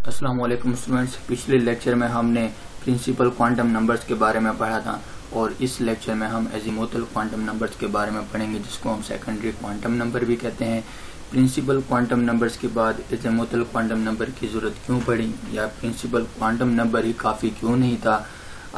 अस्सलाम वालेकुम स्टूडेंट्स। पिछले लेक्चर में हमने प्रिंसिपल क्वांटम नंबर्स के बारे में पढ़ा था और इस लेक्चर में हम एजीमुथल क्वांटम नंबर्स के बारे में पढ़ेंगे, जिसको हम सेकेंडरी क्वांटम नंबर भी कहते हैं। प्रिंसिपल क्वांटम नंबर्स के बाद एजीमुथल क्वांटम नंबर की जरूरत क्यों पड़ी, या प्रिंसिपल क्वांटम नंबर ही काफ़ी क्यों नहीं था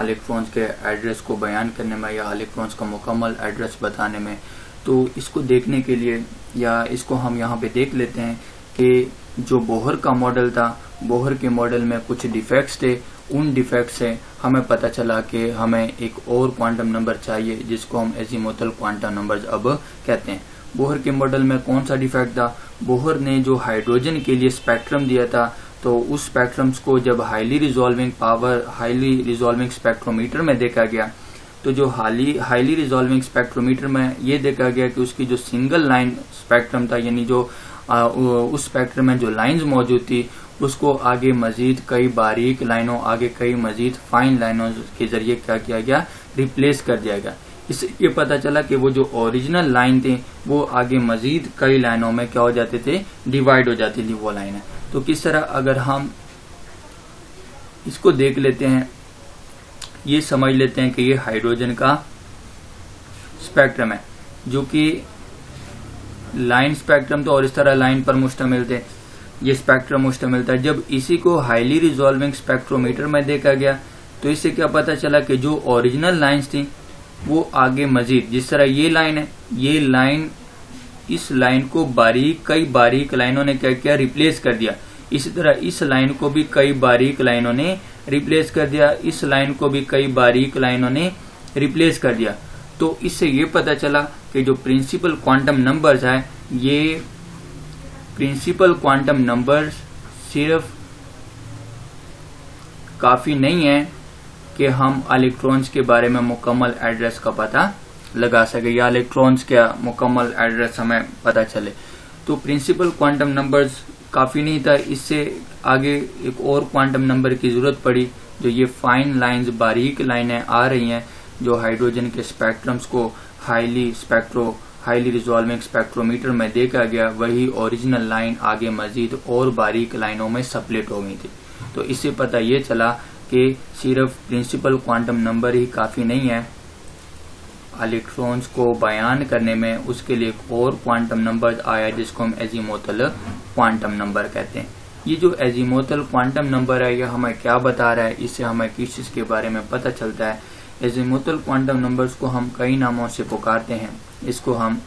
इलेक्ट्रॉन्स के एड्रेस को बयान करने में या इलेक्ट्रॉन्स का मुकम्मल एड्रेस बताने में। तो इसको देखने के लिए या इसको हम यहाँ पे देख लेते हैं कि जो बोहर का मॉडल था, बोहर के मॉडल में कुछ डिफेक्ट्स थे। उन डिफेक्ट से हमें पता चला कि हमें एक और क्वांटम नंबर चाहिए, जिसको हम एजीमुथल क्वांटम नंबर्स अब कहते हैं। बोहर के मॉडल में कौन सा डिफेक्ट था? बोहर ने जो हाइड्रोजन के लिए स्पेक्ट्रम दिया था, तो उस स्पेक्ट्रम्स को जब हाईली रिजॉल्विंग स्पेक्ट्रोमीटर में देखा गया, तो जो हाईली रिजॉल्विंग स्पेक्ट्रोमीटर में ये देखा गया कि उसकी जो सिंगल लाइन स्पेक्ट्रम था, यानी जो उस स्पेक्ट्रम में जो लाइंस मौजूद थी, उसको आगे मजीद कई बारीक लाइनों, आगे कई मजीद फाइन लाइनों के जरिए क्या किया गया, रिप्लेस कर दिया गया। इससे ये पता चला कि वो जो ओरिजिनल लाइन थी वो आगे मजीद कई लाइनों में क्या हो जाते थे, डिवाइड हो जाती थी वो लाइनें। तो किस तरह, अगर हम इसको देख लेते हैं, ये समझ लेते हैं कि ये हाइड्रोजन का स्पेक्ट्रम है, जो कि लाइन स्पेक्ट्रम तो और इस तरह लाइन पर मुश्तमिल थे, ये स्पेक्ट्रम मुश्तमिल था। जब इसी को हाईली रिजॉल्विंग स्पेक्ट्रोमीटर में देखा गया, तो इससे क्या पता चला कि जो ओरिजिनल लाइंस थी वो आगे मजीद, जिस तरह ये लाइन है, ये लाइन, इस लाइन को कई बारीक लाइनों ने क्या किया, रिप्लेस कर दिया। इसी तरह इस लाइन को भी कई बारीक लाइनों ने रिप्लेस कर दिया, इस लाइन को भी कई बारीक लाइनों ने रिप्लेस कर दिया। तो इससे ये पता चला कि जो प्रिंसिपल क्वांटम नंबर्स है, ये प्रिंसिपल क्वांटम नंबर्स सिर्फ काफी नहीं है कि हम इलेक्ट्रॉन्स के बारे में मुकम्मल एड्रेस का पता लगा सके या इलेक्ट्रॉन्स का मुकम्मल एड्रेस हमें पता चले। तो प्रिंसिपल क्वांटम नंबर्स काफी नहीं था, इससे आगे एक और क्वांटम नंबर की जरूरत पड़ी। जो ये फाइन लाइंस, बारीक लाइनें आ रही हैं, जो हाइड्रोजन के स्पेक्ट्रम्स को हाईली रिजॉल्विंग स्पेक्ट्रोमीटर में देखा गया, वही ओरिजिनल लाइन आगे मजीद और बारीक लाइनों में स्प्लिट हो गई थी। तो इससे पता ये चला कि सिर्फ प्रिंसिपल क्वांटम नंबर ही काफी नहीं है इलेक्ट्रॉन्स को बयान करने में, उसके लिए एक और क्वांटम नंबर आया जिसको हम एजीमुथल क्वांटम नंबर कहते हैं। ये जो एजीमुथल क्वांटम नंबर है, यह हमें क्या बता रहा है, इससे हमें किस चीज के बारे में पता चलता है। एजीमुथल क्वांटम नंबर्स को हम कई नामों से पुकारते हैं। इसको हम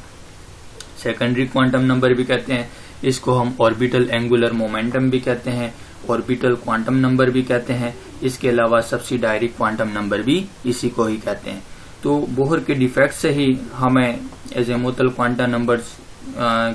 सेकेंडरी क्वांटम नंबर भी कहते हैं, इसको हम ऑर्बिटल एंगुलर मोमेंटम भी कहते हैं, ऑर्बिटल क्वांटम नंबर भी कहते हैं। इसके अलावा सब्सिडायरी क्वांटम नंबर भी इसी को ही कहते हैं। तो बोहर के डिफेक्ट से ही हमें एजीमुथल क्वांटम नंबर्स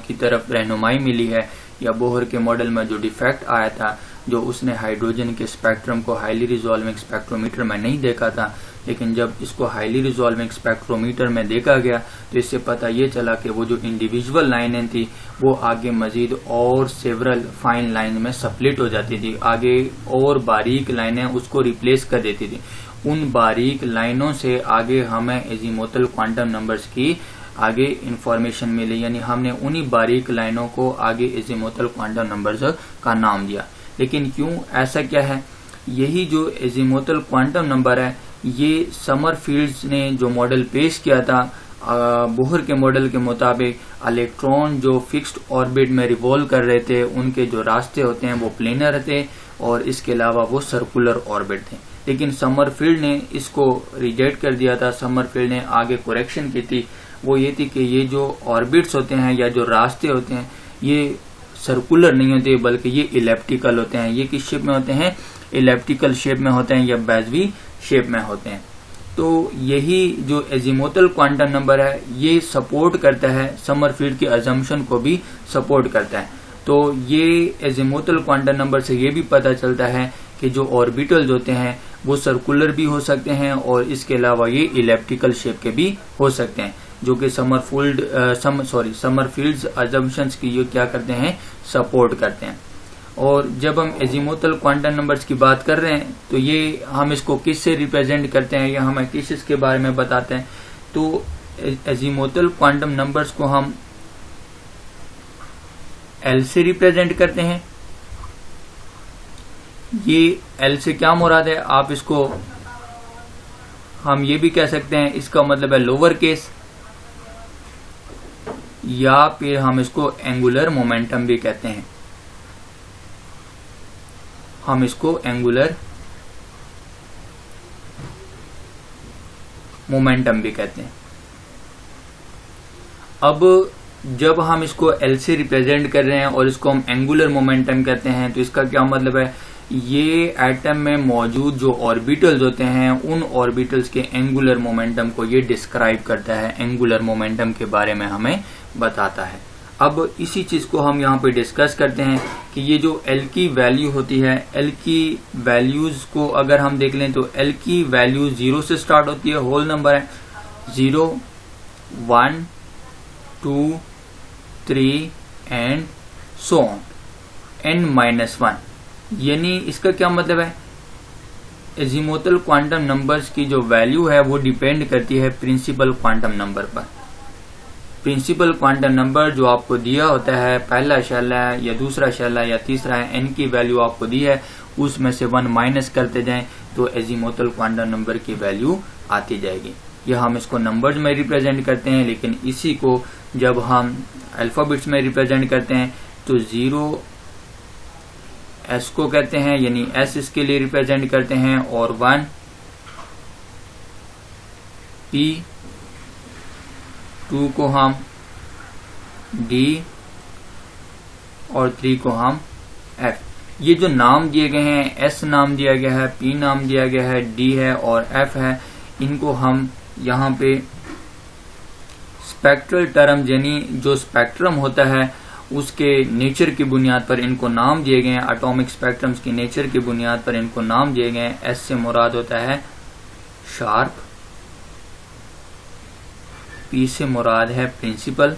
की तरफ रहनुमाई मिली है, या बोहर के मॉडल में जो डिफेक्ट आया था, जो उसने हाइड्रोजन के स्पेक्ट्रम को हाईली रिजॉल्विंग स्पेक्ट्रोमीटर में नहीं देखा था, लेकिन जब इसको हाईली रिजॉल्विंग स्पेक्ट्रोमीटर में देखा गया, तो इससे पता ये चला कि वो जो इंडिविजुअल लाइनें थी वो आगे मजीद और सेवरल फाइन लाइन में स्प्लिट हो जाती थी, आगे और बारीक लाइनें उसको रिप्लेस कर देती थी। उन बारीक लाइनों से आगे हमें एजीमुथल क्वांटम नंबर्स की आगे इंफॉर्मेशन मिली, यानी हमने उन्हीं बारीक लाइनों को आगे एजीमुथल क्वांटम नंबर्स का नाम दिया। लेकिन क्यों, ऐसा क्या है? यही जो एजीमुथल क्वांटम नंबर है, ये समरफील्ड्स ने जो मॉडल पेश किया था, बोहर के मॉडल के मुताबिक इलेक्ट्रॉन जो फिक्स्ड ऑर्बिट में रिवॉल्व कर रहे थे, उनके जो रास्ते होते हैं वो प्लेनर थे, और इसके अलावा वो सर्कुलर ऑर्बिट थे। लेकिन समरफील्ड ने इसको रिजेक्ट कर दिया था। समरफील्ड ने आगे करेक्शन की थी, वो ये थी कि ये जो ऑर्बिट्स होते हैं या जो रास्ते होते हैं, ये सर्कुलर नहीं होते, बल्कि ये इलेप्टिकल होते हैं। ये किस शेप में होते हैं? इलेप्टिकल शेप में होते हैं या बेजवी शेप में होते हैं। तो यही जो एजीमुथल क्वांटम नंबर है, ये सपोर्ट करता है, समरफील्ड की अजम्पशन को भी सपोर्ट करता है। तो ये एजीमुथल क्वांटम नंबर से ये भी पता चलता है कि जो ऑर्बिटल्स होते हैं वो सर्कुलर भी हो सकते हैं, और इसके अलावा ये इलेप्टिकल शेप के भी हो सकते हैं, जो कि समरफील्ड्स अजम्पशंस की ये क्या करते हैं, सपोर्ट करते हैं। और जब हम एजीमुथल क्वांटम नंबर्स की बात कर रहे हैं, तो ये हम इसको किस से रिप्रेजेंट करते हैं या हमें किस इसके बारे में बताते हैं? तो एजीमुथल क्वांटम नंबर्स को हम एल से रिप्रेजेंट करते हैं। ये एल से क्या मुराद है, आप इसको हम ये भी कह सकते हैं, इसका मतलब है लोअर केस, या फिर हम इसको एंगुलर मोमेंटम भी कहते हैं, हम इसको एंगुलर मोमेंटम भी कहते हैं। अब जब हम इसको एल से रिप्रेजेंट कर रहे हैं और इसको हम एंगुलर मोमेंटम कहते हैं, तो इसका क्या मतलब है, ये एटम में मौजूद जो ऑर्बिटल्स होते हैं उन ऑर्बिटल्स के एंगुलर मोमेंटम को ये डिस्क्राइब करता है, एंगुलर मोमेंटम के बारे में हमें बताता है। अब इसी चीज को हम यहाँ पे डिस्कस करते हैं कि ये जो एल की वैल्यू होती है, एल की वैल्यूज को अगर हम देख लें तो एल की वैल्यू 0 से स्टार्ट होती है, होल नंबर है 0, 1, 2, 3 एंड सो ऑन n-1। यानी इसका क्या मतलब है, एजीमुथल क्वांटम नंबर्स की जो वैल्यू है वो डिपेंड करती है प्रिंसिपल क्वांटम नंबर पर। प्रिंसिपल क्वांटम नंबर जो आपको दिया होता है, पहला शेल है या दूसरा शेल है या तीसरा है, n की वैल्यू आपको दी है, उसमें से 1 माइनस करते जाएं तो एजीमुथल क्वांटम नंबर की वैल्यू आती जाएगी। यह हम इसको नंबर्स में रिप्रेजेंट करते हैं, लेकिन इसी को जब हम अल्फाबेट्स में रिप्रेजेंट करते हैं तो 0 S को कहते हैं, यानी S इसके लिए रिप्रेजेंट करते हैं, और 1 P, 2 को हम D और 3 को हम F। ये जो नाम दिए गए हैं, S नाम दिया गया है, P नाम दिया गया है, D है और F है, इनको हम यहाँ पे स्पेक्ट्रल टर्म यानी जो स्पेक्ट्रम होता है उसके नेचर की बुनियाद पर इनको नाम दिए गए हैं, एटॉमिक स्पेक्ट्रम्स की नेचर की बुनियाद पर इनको नाम दिए गए हैं। एस से मुराद होता है शार्प, पी से मुराद है प्रिंसिपल,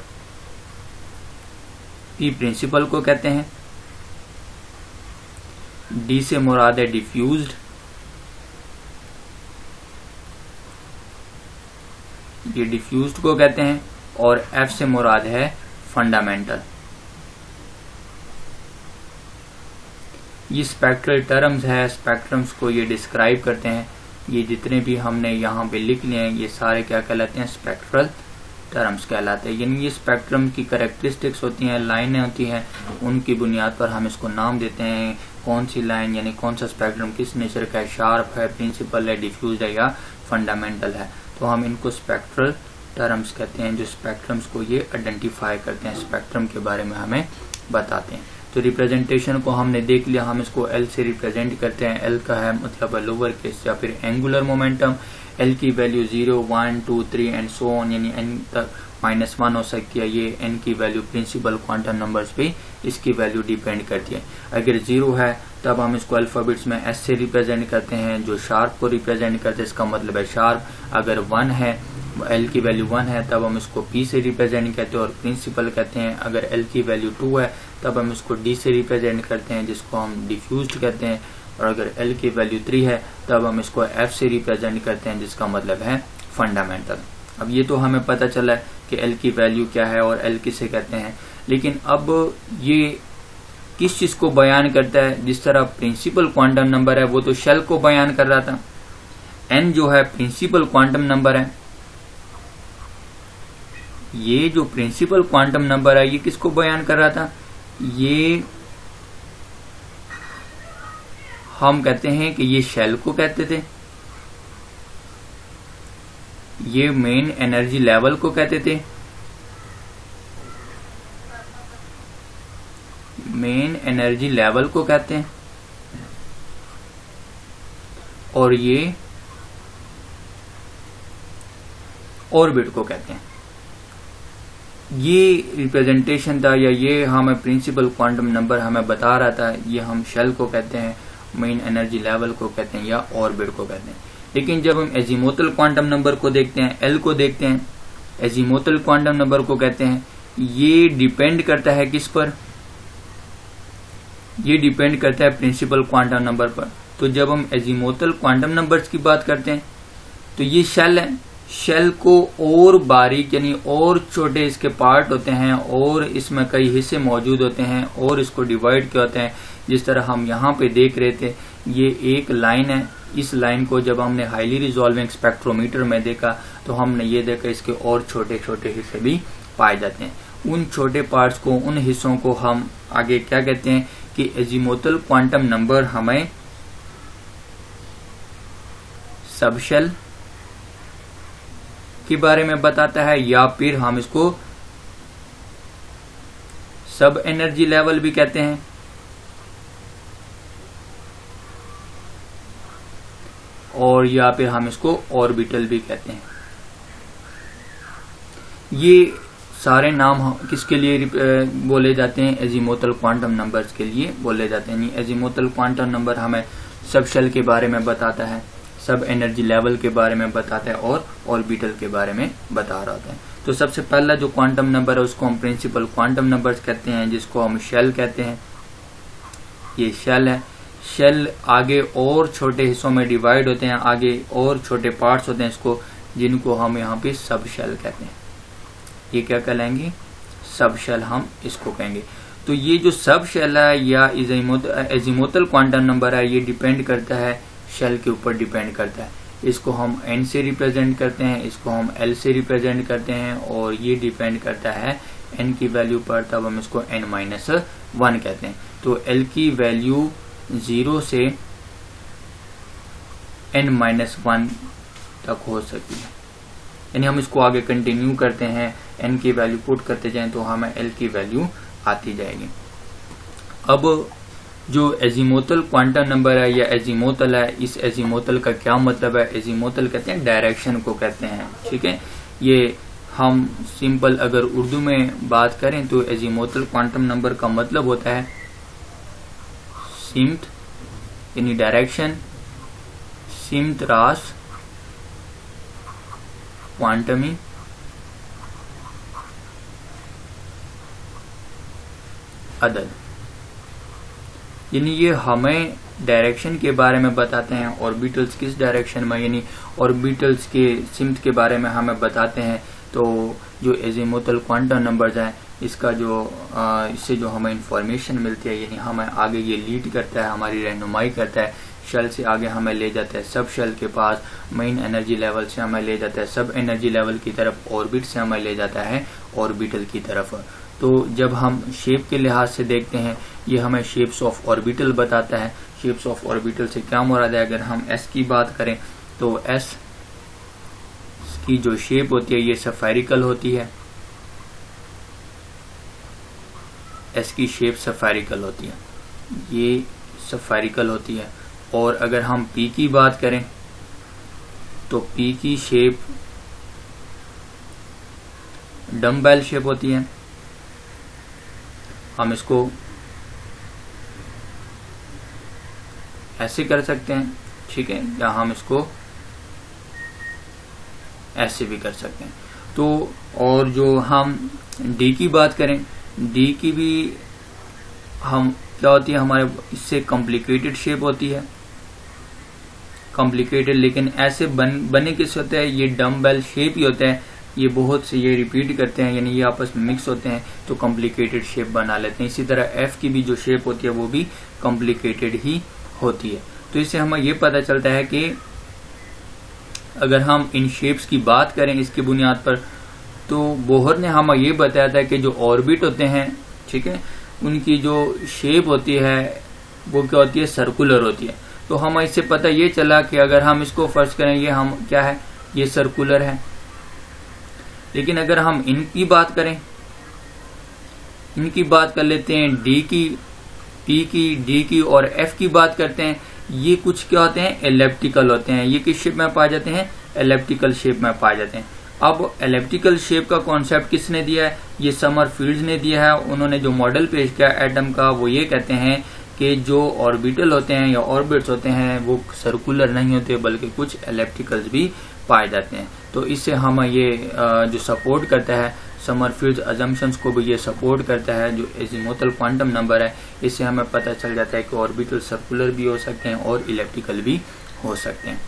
पी प्रिंसिपल को कहते हैं, डी से मुराद है डिफ्यूज्ड, ये डिफ्यूज्ड को कहते हैं, और एफ से मुराद है फंडामेंटल। ये स्पेक्ट्रल टर्म्स है, स्पेक्ट्रम्स को ये डिस्क्राइब करते हैं। ये जितने भी हमने यहाँ पे लिख लिए हैं ये सारे क्या कहलाते हैं, स्पेक्ट्रल टर्म्स कहलाते हैं। यानी ये स्पेक्ट्रम की कैरेक्टरिस्टिक्स होती हैं, लाइनें होती हैं, उनकी बुनियाद पर हम इसको नाम देते हैं। कौन सी लाइन यानी कौन सा स्पेक्ट्रम किस नेचर का है, शार्प है, प्रिंसिपल है, डिफ्यूज है या फंडामेंटल है, तो हम इनको स्पेक्ट्रल टर्म्स कहते हैं, जो स्पेक्ट्रम्स को ये आइडेंटिफाई करते हैं, स्पेक्ट्रम के बारे में हमें बताते हैं। तो रिप्रेजेंटेशन को हमने देख लिया, हम इसको एल से रिप्रेजेंट करते हैं। एल का है मतलब लोअर केस या फिर एंगुलर मोमेंटम। एल की वैल्यू 0, 1, 2, 3 एंड सो ऑन, यानी n तक -1 हो सकती है। ये n की वैल्यू प्रिंसिपल क्वांटम नंबर्स पे इसकी वैल्यू डिपेंड करती है। अगर 0 है तब हम इसको अल्फाबेट्स में s से रिप्रेजेंट करते हैं, जो शार्प को रिप्रेजेंट करते हैं, इसका मतलब है शार्प। अगर 1 है, L की वैल्यू 1 है, तब हम इसको P से रिप्रेजेंट करते हैं और प्रिंसिपल कहते हैं। अगर L की वैल्यू 2 है तब हम इसको D से रिप्रेजेंट करते हैं, जिसको हम डिफ्यूज्ड कहते हैं। और अगर L की वैल्यू 3 है तब हम इसको F से रिप्रेजेंट करते हैं, जिसका मतलब है फंडामेंटल। अब ये तो हमें पता चला है कि L की वैल्यू क्या है और L किसे कहते हैं, लेकिन अब ये किस चीज को बयान करता है। जिस तरह प्रिंसिपल क्वांटम नंबर है वो तो शेल को बयान कर रहा था, n जो है प्रिंसिपल क्वांटम नंबर है। ये जो प्रिंसिपल क्वांटम नंबर है ये किसको बयान कर रहा था, ये हम कहते हैं कि ये शेल को कहते थे, ये मेन एनर्जी लेवल को कहते थे, मेन एनर्जी लेवल को कहते हैं, और ये ऑर्बिट को कहते हैं। ये रिप्रेजेंटेशन था, या ये हमें प्रिंसिपल क्वांटम नंबर हमें बता रहा था। ये हम शेल को कहते हैं, मेन एनर्जी लेवल को कहते हैं या ऑर्बिट को कहते हैं। लेकिन जब हम एजीमुथल क्वांटम नंबर को देखते हैं, एल को देखते हैं, एजीमुथल क्वांटम नंबर को कहते हैं, ये डिपेंड करता है किस पर, ये डिपेंड करता है प्रिंसिपल क्वांटम नंबर पर। तो जब हम एजीमुथल क्वांटम नंबर्स की बात करते हैं तो ये शेल है, शेल को और बारीक यानी और छोटे इसके पार्ट होते हैं और इसमें कई हिस्से मौजूद होते हैं और इसको डिवाइड किए होते हैं। जिस तरह हम यहाँ पे देख रहे थे ये एक लाइन है। इस लाइन को जब हमने हाईली रिजॉल्विंग स्पेक्ट्रोमीटर में देखा तो हमने ये देखा इसके और छोटे छोटे हिस्से भी पाए जाते हैं। उन छोटे पार्ट्स को, उन हिस्सों को हम आगे क्या कहते हैं कि एजीमुथल क्वांटम नंबर हमें सबशेल के बारे में बताता है, या फिर हम इसको सब एनर्जी लेवल भी कहते हैं। और या फिर हम इसको ऑर्बिटल भी कहते हैं। ये सारे नाम किसके लिए बोले जाते हैं? एजीमुथल क्वांटम नंबर्स के लिए बोले जाते हैं। एजीमुथल क्वांटम नंबर हमें सबशेल के बारे में बताता है, सब एनर्जी लेवल के बारे में बताता है और ऑर्बिटल के बारे में बता रहा होता है। तो सबसे पहला जो क्वांटम नंबर है उसको हम प्रिंसिपल क्वांटम नंबर्स कहते हैं, जिसको हम शेल कहते हैं। ये शेल है। शेल आगे और छोटे हिस्सों में डिवाइड होते हैं, आगे और छोटे पार्ट्स होते हैं इसको, जिनको हम यहाँ पे सब शेल कहते हैं। ये क्या कहलाएंगे? सब शेल हम इसको कहेंगे। तो ये जो सब शेल है या एजीमुथल क्वांटम नंबर है, ये डिपेंड करता है शेल के ऊपर डिपेंड करता है। इसको हम n से रिप्रेजेंट करते हैं, इसको हम l से रिप्रेजेंट करते हैं, और ये डिपेंड करता है n की वैल्यू पर, तब हम इसको n-1 कहते हैं। तो l की वैल्यू 0 से n-1 तक हो सकती है, यानी हम इसको आगे कंटिन्यू करते हैं, n की वैल्यू पुट करते जाएं तो हमें l की वैल्यू आती जाएगी। अब जो एजीमुथल क्वांटम नंबर है या एजीमुथल है, इस एजीमुथल का क्या मतलब है? एजीमुथल कहते हैं डायरेक्शन को कहते हैं, ठीक है। ये हम सिंपल अगर उर्दू में बात करें तो एजीमुथल क्वांटम नंबर का मतलब होता है सिमत यानी डायरेक्शन, सिमत रास क्वांटमी अदद, यानी ये हमें डायरेक्शन के बारे में बताते हैं। ऑर्बिटल्स किस डायरेक्शन में, यानी ऑर्बिटल्स के सिमत के बारे में हमें बताते हैं। तो जो एजीमुथल क्वांटम नंबर्स हैं, इसका जो इससे जो हमें इंफॉर्मेशन मिलती है, यानी हमें आगे ये लीड करता है, हमारी रहनुमाई करता है। शेल से आगे हमें ले जाता है सब शेल के पास, मेन एनर्जी लेवल से हमें ले जाता है सब एनर्जी लेवल की तरफ, ऑर्बिट से हमें ले जाता है ऑर्बिटल की तरफ। तो जब हम शेप के लिहाज से देखते हैं, ये हमें शेप्स ऑफ ऑर्बिटल बताता है। शेप्स ऑफ ऑर्बिटल से क्या मुराद है? अगर हम एस की बात करें तो एस की जो शेप होती है ये सफेरिकल होती है, एस की शेप सफेरिकल होती है, ये सफेरिकल होती है। और अगर हम पी की बात करें तो पी की शेप डम्बेल शेप होती है। हम इसको ऐसे कर सकते हैं, ठीक है, या हम इसको ऐसे भी कर सकते हैं। तो और जो हम डी की बात करें, डी की भी हम क्या होती है, हमारे इससे कॉम्प्लिकेटेड शेप होती है, कॉम्प्लिकेटेड, लेकिन ऐसे बने किस होते हैं? ये डम्बेल शेप ही होते हैं। ये बहुत से ये रिपीट करते हैं, यानी ये आपस में मिक्स होते हैं तो कॉम्प्लिकेटेड शेप बना लेते हैं। इसी तरह एफ की भी जो शेप होती है वो भी कॉम्प्लिकेटेड ही होती है। तो इससे हमें ये पता चलता है कि अगर हम इन शेप्स की बात करें इसकी बुनियाद पर, तो बोहर ने हमें ये बताया था कि जो ऑर्बिट होते हैं, ठीक है, उनकी जो शेप होती है वो क्या होती है? सर्कुलर होती है। तो हमें इससे पता ये चला कि अगर हम इसको फर्ज करें, ये हम क्या है, ये सर्कुलर है। लेकिन अगर हम इनकी बात करें, इनकी बात कर लेते हैं, डी की, पी की, डी की और एफ की बात करते हैं, ये कुछ क्या होते हैं? एलिप्टिकल होते हैं। ये किस शेप में पाए जाते हैं? एलिप्टिकल शेप में पाए जाते हैं। अब एलिप्टिकल शेप का कॉन्सेप्ट किसने दिया है? ये समरफील्ड ने दिया है। उन्होंने जो मॉडल पेश किया एटम का, वो ये कहते हैं कि जो ऑर्बिटल होते हैं या ऑर्बिट्स होते हैं वो सर्कुलर नहीं होते, बल्कि कुछ एलिप्टिकल्स भी पाए जाते हैं। तो इससे हमें ये जो सपोर्ट करता है, समरफील्ड अजम्पशंस को भी ये सपोर्ट करता है। जो एजीमुथल क्वांटम नंबर है, इससे हमें पता चल जाता है कि ऑर्बिटल सर्कुलर भी हो सकते हैं और इलेप्टिकल भी हो सकते हैं।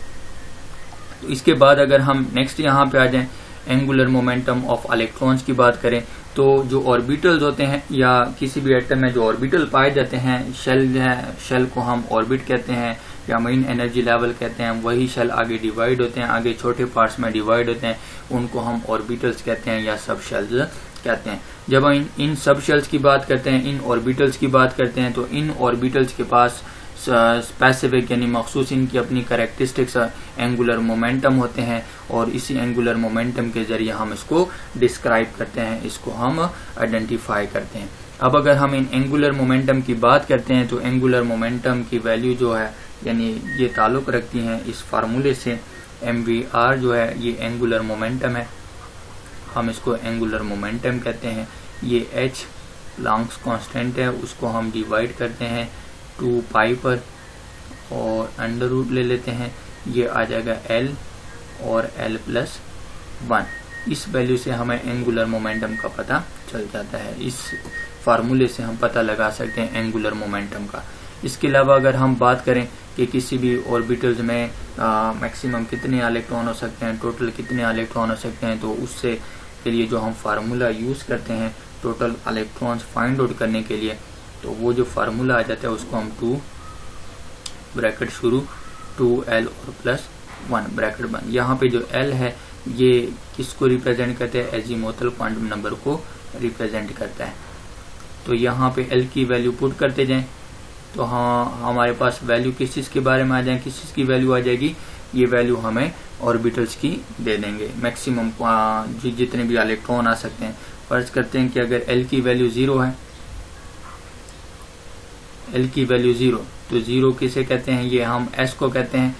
तो इसके बाद अगर हम नेक्स्ट यहाँ पे आ जाएं, एंगुलर मोमेंटम ऑफ इलेक्ट्रॉन्स की बात करें तो जो ऑर्बिटल्स होते हैं या किसी भी एटम में जो ऑर्बिटल पाए जाते हैं, शेल को हम ऑर्बिट कहते हैं या मेन एनर्जी लेवल कहते हैं, वही शेल आगे डिवाइड होते हैं, आगे छोटे पार्ट्स में डिवाइड होते हैं, उनको हम ऑर्बिटल्स कहते हैं या सब शेल्स कहते हैं। जब हम इन सब शेल्स की बात करते हैं, इन ऑर्बिटल्स की बात करते हैं, तो इन ऑर्बिटल्स के पास स्पेसिफिक यानी मखसूस इनकी अपनी कैरेक्टरिस्टिक्स एंगुलर मोमेंटम होते हैं और इसी एंगुलर मोमेंटम के जरिए हम इसको डिस्क्राइब करते हैं, इसको हम आइडेंटिफाई करते हैं। अब अगर हम इन एंगुलर मोमेंटम की बात करते हैं तो एंगुलर मोमेंटम की वैल्यू जो है यानी ये ताल्लुक रखती हैं इस फार्मूले से, mvr जो है ये एंगुलर मोमेंटम है, हम इसको एंगुलर मोमेंटम कहते हैं। ये h प्लैंक्स कांस्टेंट है, उसको हम डिवाइड करते हैं 2 पाई पर और अंडर रूट ले लेते हैं, ये आ जाएगा L और L+1। इस वैल्यू से हमें एंगुलर मोमेंटम का पता चल जाता है, इस फार्मूले से हम पता लगा सकते हैं एंगुलर मोमेंटम का। इसके अलावा अगर हम बात करें कि किसी भी ऑर्बिटल्स में मैक्सिमम कितने इलेक्ट्रॉन हो सकते हैं, टोटल कितने इलेक्ट्रॉन हो सकते हैं, तो उससे के लिए जो हम फार्मूला यूज करते हैं टोटल इलेक्ट्रॉन्स फाइंड आउट करने के लिए, तो वो जो फार्मूला आ जाता है उसको हम 2 ब्रैकेट शुरू 2L और +1 ब्रैकेट बंद। यहाँ पे जो L है ये किसको रिप्रेजेंट करता है, एजीमुथल क्वांटम नंबर को रिप्रेजेंट करता है। तो यहाँ पे L की वैल्यू पुट करते जाएं तो हाँ हमारे पास वैल्यू किस चीज के बारे में आ जाए, किस चीज की वैल्यू आ जाएगी, ये वैल्यू हमें ऑर्बिटल्स की दे देंगे, मैक्सिमम जितने भी इलेक्ट्रॉन आ सकते हैं। फर्ज करते हैं कि अगर L की वैल्यू 0 है, L की वैल्यू 0, तो 0 किसे कहते हैं, ये हम S को कहते हैं।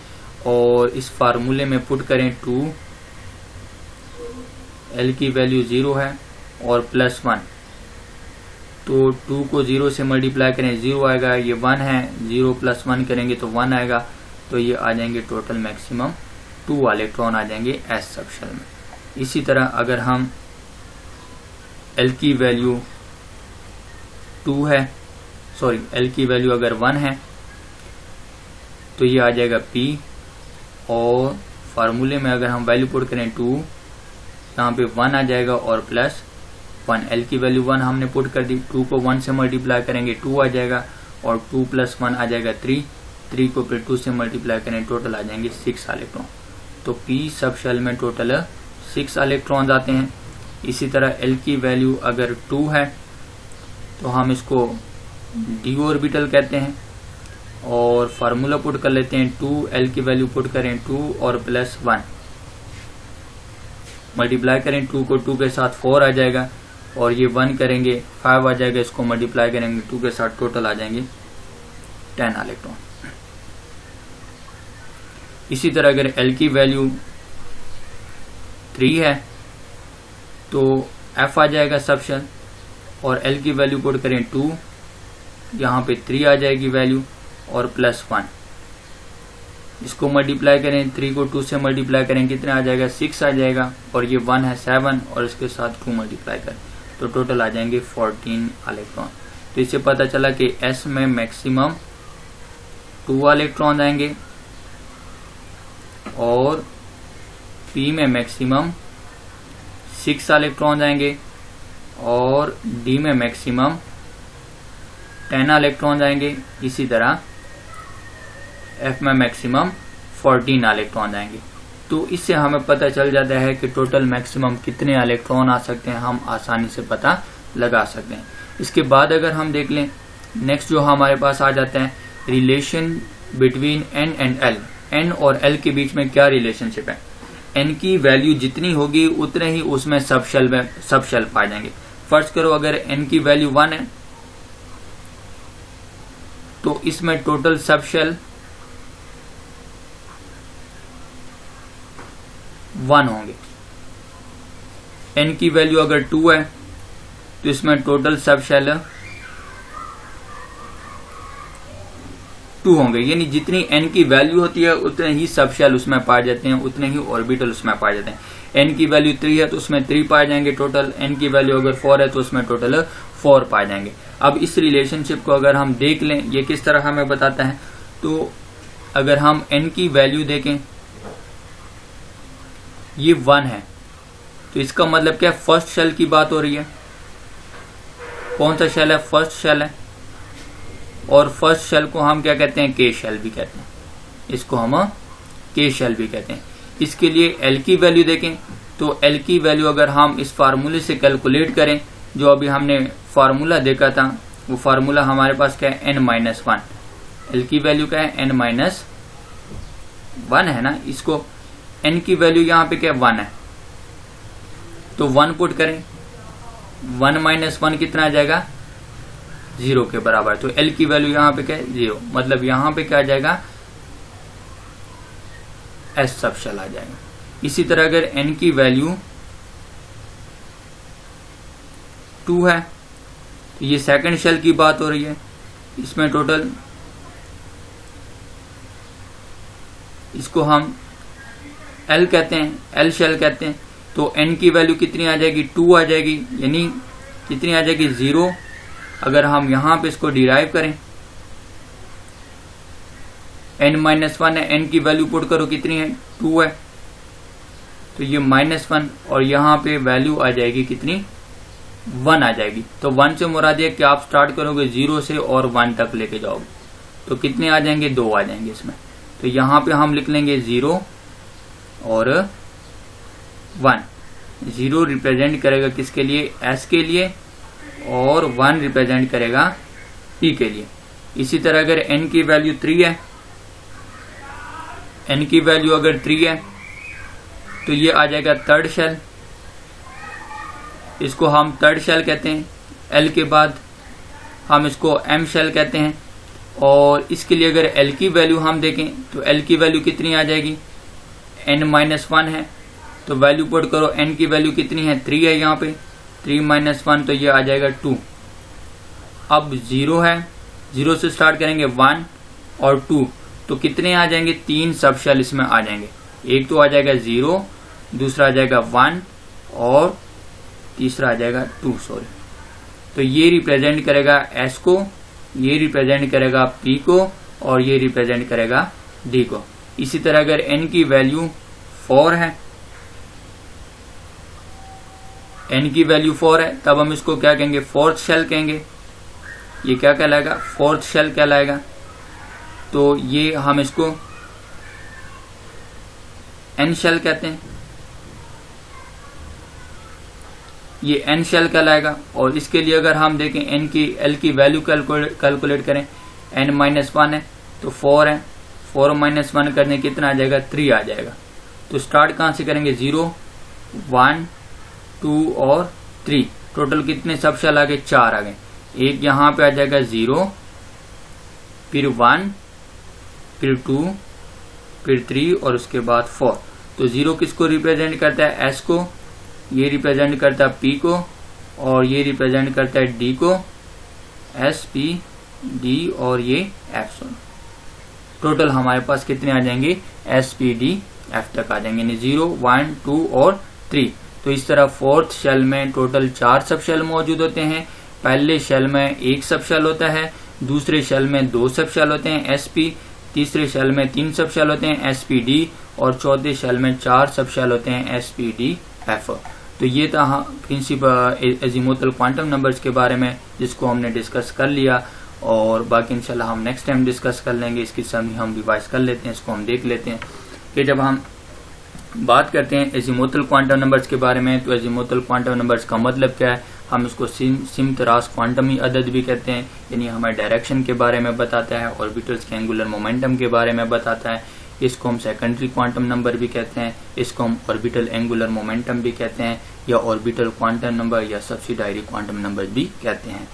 और इस फार्मूले में पुट करें 2, L की वैल्यू 0 है और +1, तो 2 को 0 से मल्टीप्लाई करें 0 आएगा, ये 1 है, 0 + 1 करेंगे तो 1 आएगा, तो ये आ जाएंगे टोटल मैक्सिमम 2 इलेक्ट्रॉन आ जाएंगे S सब शेल में। इसी तरह अगर हम L की वैल्यू 2 है, सॉरी L की वैल्यू अगर 1 है तो ये आ जाएगा P, और फार्मूले में अगर हम वैल्यू पुट करें 2, यहाँ पे 1 आ जाएगा और +1। L की वैल्यू 1 हमने पुट कर दी, 2 को 1 से मल्टीप्लाई करेंगे 2 आ जाएगा और 2 + 1 आ जाएगा 3, 3 को फिर 2 से मल्टीप्लाई करें टोटल आ जाएंगे 6 इलेक्ट्रॉन। तो P सब शेल में टोटल 6 इलेक्ट्रॉन आते हैं। इसी तरह L की वैल्यू अगर 2 है तो हम इसको d ऑर्बिटल कहते हैं और फार्मूला पुट कर लेते हैं 2, L की वैल्यू पुट करें 2 और +1 मल्टीप्लाई करें 2 को 2 के साथ 4 आ जाएगा और ये 1 करेंगे 5 आ जाएगा, इसको मल्टीप्लाई करेंगे 2 के साथ टोटल आ जाएंगे 10 इलेक्ट्रॉन। इसी तरह अगर L की वैल्यू 3 है तो F आ जाएगा सब शेल और L की वैल्यू पुट करें 2, यहाँ पे 3 आ जाएगी वैल्यू और +1, इसको मल्टीप्लाई करें 3 को 2 से मल्टीप्लाई करें कितना आ जाएगा 6 आ जाएगा और ये 1 है 7 और इसके साथ 2 मल्टीप्लाई करें तो टोटल आ जाएंगे 14 इलेक्ट्रॉन। तो इससे पता चला कि S में मैक्सिमम 2 इलेक्ट्रॉन आएंगे और P में मैक्सिमम 6 इलेक्ट्रॉन आएंगे और D में मैक्सिमम 10 इलेक्ट्रॉन आएंगे। इसी तरह F में मैक्सिमम 14 इलेक्ट्रॉन आएंगे। तो इससे हमें पता चल जाता है कि टोटल मैक्सिमम कितने इलेक्ट्रॉन आ सकते हैं, हम आसानी से पता लगा सकते हैं। इसके बाद अगर हम देख लें नेक्स्ट जो हमारे पास आ जाता है relation between N and L, N और L के बीच में क्या रिलेशनशिप है। N की वैल्यू जितनी होगी उतने ही उसमें सब शेल पाए जाएंगे। फर्ज करो अगर N की वैल्यू 1 है तो इसमें टोटल सब शेल 1 होंगे। N की वैल्यू अगर 2 है तो इसमें टोटल सब शेल 2 होंगे, यानी जितनी N की वैल्यू होती है उतने ही सब शेल उसमें पाए जाते हैं, उतने ही ऑर्बिटल उसमें पाए जाते हैं। N की वैल्यू 3 है तो उसमें 3 पाए जाएंगे टोटल, N की वैल्यू अगर 4 है तो उसमें टोटल 4 पाए जाएंगे। अब इस रिलेशनशिप को अगर हम देख लें ये किस तरह हमें बताता है, तो अगर हम N की वैल्यू देखें ये 1 है तो इसका मतलब क्या है, फर्स्ट शेल की बात हो रही है। कौन सा शेल है, फर्स्ट शेल है। और फर्स्ट शेल को हम क्या कहते हैं, के शेल भी कहते हैं, इसको हम के शेल भी कहते हैं। इसके लिए एल की वैल्यू देखें तो एल की वैल्यू अगर हम इस फार्मूले से कैलकुलेट करें, जो अभी हमने फार्मूला देखा था, वो फार्मूला हमारे पास क्या है, n-1। एल की वैल्यू क्या है, n-1 है ना। इसको n की वैल्यू यहाँ पे क्या है, 1 है, तो 1 पुट करें, 1 - 1 कितना आ जाएगा, 0 के बराबर। तो l की वैल्यू यहाँ पे क्या है, 0, मतलब यहाँ पे क्या आ जाएगा, s सब शेल आ जाएगा। इसी तरह अगर n की वैल्यू 2 है तो ये सेकंड शेल की बात हो रही है। इसमें टोटल, इसको हम l कहते हैं, l शेल कहते हैं। तो n की वैल्यू कितनी आ जाएगी, 2 आ जाएगी, यानी कितनी आ जाएगी, 0। अगर हम यहां पे इसको डिराइव करें, n-1 है, n की वैल्यू पुट करो, कितनी है, 2 है, तो ये -1 और यहाँ पे वैल्यू आ जाएगी कितनी, 1 आ जाएगी। तो 1 से मुराद है कि आप स्टार्ट करोगे 0 से और 1 तक लेके जाओगे, तो कितने आ जाएंगे, 2 आ जाएंगे इसमें। तो यहाँ पे हम लिख लेंगे 0 और 1। 0 रिप्रेजेंट करेगा किसके लिए, s के लिए, और 1 रिप्रेजेंट करेगा p के लिए। इसी तरह अगर n की वैल्यू 3 है, n की वैल्यू अगर 3 है तो ये आ जाएगा थर्ड शेल, इसको हम थर्ड शेल कहते हैं। l के बाद हम इसको m शेल कहते हैं। और इसके लिए अगर l की वैल्यू हम देखें तो l की वैल्यू कितनी आ जाएगी, n-1 है, तो वैल्यू पुट करो, n की वैल्यू कितनी है, 3 है यहाँ पे, 3 - 1 तो ये आ जाएगा 2। अब 0 है, 0 से स्टार्ट करेंगे, 1 और 2, तो कितने आ जाएंगे, 3 सब शेल इसमें आ जाएंगे। एक तो आ जाएगा 0, दूसरा आ जाएगा 1 और तीसरा आ जाएगा 2, सॉरी। तो ये रिप्रेजेंट करेगा s को, ये रिप्रेजेंट करेगा p को, और ये रिप्रेजेंट करेगा d को। इसी तरह अगर n की वैल्यू 4 है, n की वैल्यू 4 है, तब हम इसको क्या कहेंगे, फोर्थ शेल कहेंगे। ये क्या कहलाएगा, फोर्थ शेल कहलाएगा। तो ये हम इसको n शेल कहते हैं, ये n शेल कहलाएगा। और इसके लिए अगर हम देखें n की, l की वैल्यू कैलकुलेट करें, n-1 है तो 4 है, 4 - 1 करने कितना आ जाएगा, 3 आ जाएगा। तो स्टार्ट कहां से करेंगे, 0, 1, 2 और 3, टोटल कितने सब शेल आ गए, 4 आ गए। एक यहाँ पे आ जाएगा 0, फिर 1, फिर 2, फिर 3 और उसके बाद 4। तो 0 किसको रिप्रेजेंट करता है, s को, ये रिप्रेजेंट करता है p को, और ये रिप्रेजेंट करता है d को, s, p, d और ये f। टोटल हमारे पास कितने आ जाएंगे, s, p, d, f तक आ जाएंगे, 0, 1, 2 और 3। तो इस तरह फोर्थ शेल में टोटल 4 सब शेल मौजूद होते हैं। पहले शेल में 1 सब शेल होता है, दूसरे शेल में 2 सब शेल होते हैं, SP, तीसरे शेल में 3 सब शेल होते हैं, SPD, और चौथे शेल में 4 सब शेल होते हैं, SPD, F। तो ये था प्रिंसिपल एजीमुथल क्वांटम नंबर्स के बारे में, जिसको हमने डिस्कस कर लिया, और बाकी इंशाल्लाह हम नेक्स्ट टाइम डिस्कस कर लेंगे। इसकी समझ हम रिवाइज कर लेते हैं, इसको हम देख लेते हैं कि जब हम बात करते हैं एजीमुथल क्वांटम नंबर्स के बारे में, तो एजीमुथल क्वांटम नंबर्स का मतलब क्या है, हम इसको सिमतरास क्वांटमी अदद भी कहते हैं, यानी हमें डायरेक्शन के बारे में बताता है, ऑर्बिटल्स के एंगुलर मोमेंटम के बारे में बताता है। इसको हम सेकेंडरी क्वांटम नंबर भी कहते हैं, इसको हम ऑर्बिटल एंगुलर मोमेंटम भी कहते हैं, या ऑर्बिटल क्वांटम नंबर या सब्सिडायरी क्वांटम नंबर भी कहते हैं।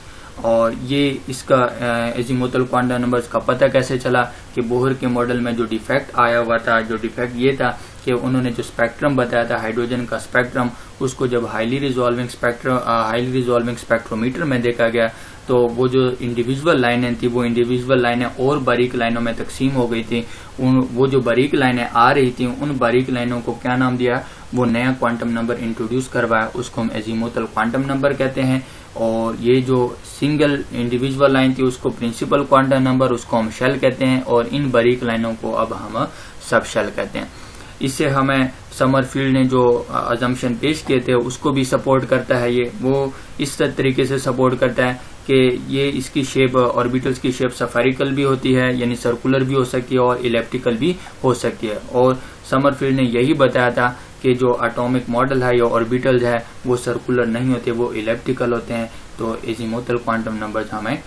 और ये इसका एजीमुथल क्वांटम नंबर्स का पता कैसे चला कि बोहर के मॉडल में जो डिफेक्ट आया हुआ था, जो डिफेक्ट ये था कि उन्होंने जो स्पेक्ट्रम बताया था हाइड्रोजन का स्पेक्ट्रम, उसको जब हाईली रिजॉल्विंग स्पेक्ट्रोमीटर में देखा गया तो वो जो इंडिविजुअल लाइनें थी, वो इंडिविजुअल लाइनें और बारीक लाइनों में तकसीम हो गई थी। वो जो बारीक लाइनें आ रही थी, उन बारीक लाइनों को क्या नाम दिया, वो नया क्वांटम नंबर इंट्रोड्यूस करवाया, उसको हम एजीमुथल क्वांटम नंबर कहते हैं। और ये जो सिंगल इंडिविजुअल लाइन थी उसको प्रिंसिपल क्वांटम नंबर, उसको हम शेल कहते हैं, और इन बारीक लाइनों को अब हम सब शेल कहते हैं। इससे हमें समरफील्ड ने जो अजम्पशन पेश किए थे उसको भी सपोर्ट करता है। ये वो इस तरीके से सपोर्ट करता है कि ये इसकी शेप ऑर्बिटल्स की शेप स्फेरिकल भी होती है, यानी सर्कुलर भी हो सकती है और इलिप्टिकल भी हो सकती है। और समरफील्ड ने यही बताया था कि जो एटॉमिक मॉडल है या ऑर्बिटल्स है वो सर्कुलर नहीं होते, वो इलिप्टिकल होते हैं। तो अजीमुथल क्वांटम नंबर्स हमें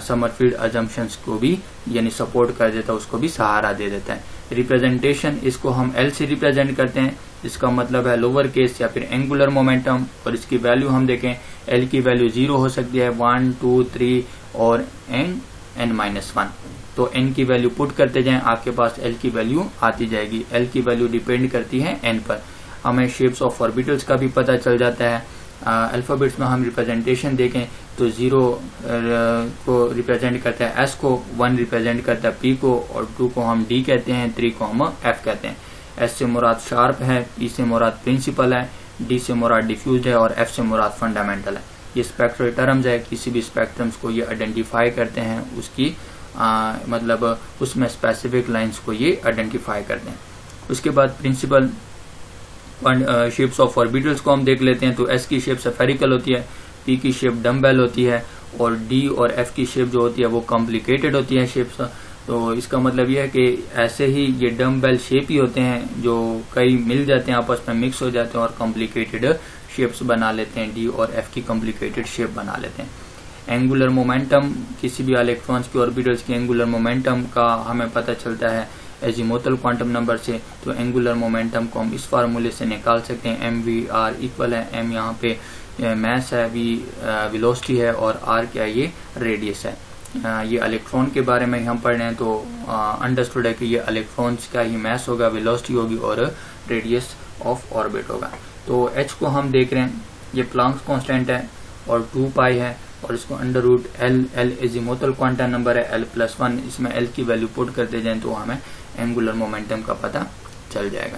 समरफील्ड अजम्पशंस को भी यानी सपोर्ट कर देता है, उसको भी सहारा दे देता है। रिप्रेजेंटेशन, इसको हम एल से रिप्रेजेंट करते हैं, इसका मतलब है लोअर केस या फिर एंगुलर मोमेंटम। और इसकी वैल्यू हम देखें, एल की वैल्यू 0 हो सकती है, 1, 2, 3 और n-1। तो n की वैल्यू पुट करते जाएं, आपके पास l की वैल्यू आती जाएगी। l की वैल्यू डिपेंड करती है n पर। हमें शेप्स ऑफ ऑर्बिटल्स का भी पता चल जाता है। अल्फाबेट्स में हम रिप्रेजेंटेशन देखें तो 0 को रिप्रेजेंट करता है s को, 1 रिप्रेजेंट करता है p को, और 2 को हम d कहते हैं, 3 को हम f कहते हैं। s से मुराद शार्प है, p से मुराद प्रिंसिपल है, d से मुराद डिफ्यूज है और f से मुराद फंडामेंटल है। ये स्पेक्ट्रल टर्म्स है, किसी भी स्पेक्ट्रम्स को ये आइडेंटिफाई करते हैं, उसकी मतलब उसमें स्पेसिफिक लाइंस को ये आइडेंटिफाई करते हैं। उसके बाद प्रिंसिपल शेप्स ऑफ ऑर्बिटल्स को हम देख लेते हैं। तो s की शेप स्फेरिकल होती है, p की शेप डम्बेल होती है और d और f की शेप जो होती है वो कॉम्प्लिकेटेड होती है शेप्स। तो इसका मतलब यह है कि ऐसे ही ये डम्बेल शेप ही होते हैं जो कई मिल जाते हैं, आपस में मिक्स हो जाते हैं और कॉम्प्लिकेटेड शेप्स बना लेते हैं, d और f की कॉम्प्लिकेटेड शेप बना लेते हैं। एंगुलर मोमेंटम, किसी भी इलेक्ट्रॉन्स की ऑर्बिटल्स की एंगुलर मोमेंटम का हमें पता चलता है अजीमुथल क्वांटम नंबर से। तो एंगुलर मोमेंटम को हम इस फार्मूले से निकाल सकते हैं, mvr इक्वल है, m यहाँ पे मास है, v वेलोसिटी है और r क्या है, ये रेडियस है। ये इलेक्ट्रॉन के बारे में हम पढ़ रहे हैं, तो अंडरस्टूड है कि ये इलेक्ट्रॉन्स का ही मास होगा, वेलोसिटी होगी और रेडियस ऑफ ऑर्बिट होगा। तो h को हम देख रहे हैं, ये प्लांक्स कांस्टेंट है और 2 पाई है और इसको under root l azimuthal quantum number है, l+1, इसमें l की वैल्यू पुट करते जाएं तो हमें एंगुलर मोमेंटम का पता चल जाएगा।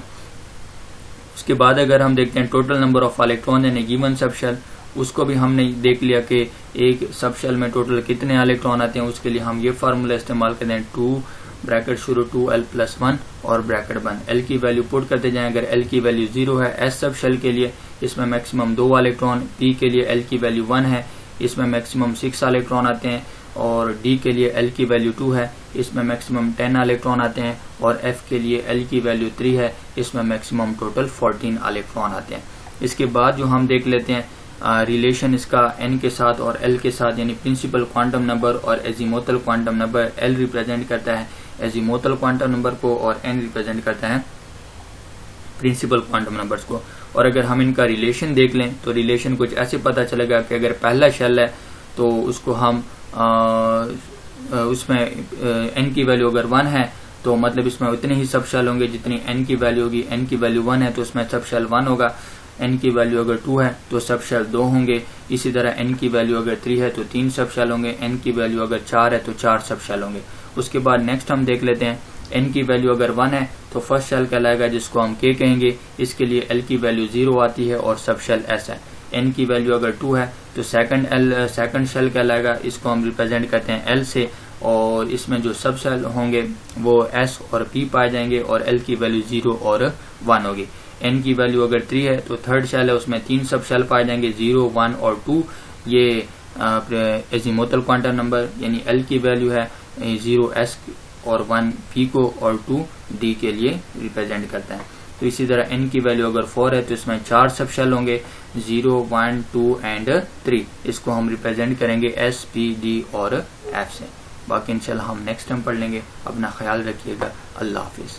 उसके बाद अगर हम देखते हैं total number of electron in A given subshell, उसको भी हमने देख लिया कि एक सबशेल में टोटल कितने इलेक्ट्रॉन आते हैं। उसके लिए हम ये फार्मूला इस्तेमाल करते हैं, 2 ब्रैकेट शुरू 2l+1 और ब्रैकेट बंद। l की वैल्यू पुट करते जाएं, अगर l की वैल्यू 0 है s सबशेल के लिए, इसमें मैक्सिमम 2 इलेक्ट्रॉन, p के लिए l की वैल्यू 1 है, इसमें मैक्सिमम 6 इलेक्ट्रॉन आते हैं, और d के लिए l की वैल्यू 2 है, इसमें मैक्सिमम 10 इलेक्ट्रॉन आते हैं, और f के लिए l की वैल्यू 3 है, इसमें मैक्सिमम टोटल 14 इलेक्ट्रॉन आते हैं। इसके बाद जो हम देख लेते हैं रिलेशन इसका n के साथ और l के साथ, यानी प्रिंसिपल क्वांटम नंबर और azimuthal quantum number. l represent करता है अजीमुथल क्वांटम नंबर को और n रिप्रेजेंट करता है प्रिंसिपल क्वांटम नंबर्स को। और अगर हम इनका रिलेशन देख लें तो रिलेशन कुछ ऐसे पता चलेगा कि अगर पहला शेल है तो उसको हम उसमें n की वैल्यू अगर 1 है तो मतलब इसमें उतने ही सब शेल होंगे जितनी n की वैल्यू होगी। n की वैल्यू 1 है तो उसमें सब शेल 1 होगा, n की वैल्यू अगर 2 है तो सब शेल 2 होंगे। इसी तरह n की वैल्यू अगर 3 है तो 3 सब शेल होंगे, n की वैल्यू अगर 4 है तो 4 सब शेल होंगे। उसके बाद नेक्स्ट हम देख लेते हैं, n की वैल्यू अगर 1 है तो फर्स्ट शेल कहलाएगा जिसको हम k कहेंगे, इसके लिए l की वैल्यू 0 आती है और सब शेल s है। n की वैल्यू अगर 2 है तो सेकंड शेल कहलाएगा, इसको हम रिप्रेजेंट करते हैं l से, और इसमें जो सब शेल होंगे वो s और p पाए जाएंगे और l की वैल्यू 0 और 1 होगी। n की वैल्यू अगर 3 है तो थर्ड शेल है, उसमें 3 सब शेल पाए जाएंगे, 0, 1 और 2। ये अजीमुथल क्वांटम नंबर यानी l की वैल्यू है 0 s और 1 p को और 2 d के लिए रिप्रेजेंट करता है। तो इसी तरह n की वैल्यू अगर 4 है तो इसमें 4 सब शेल होंगे, 0, 1, 2 एंड 3। इसको हम रिप्रेजेंट करेंगे s, p, d और f से। बाकी इंशाल्लाह हम नेक्स्ट टाइम पढ़ लेंगे। अपना ख्याल रखिएगा। अल्लाह हाफिज।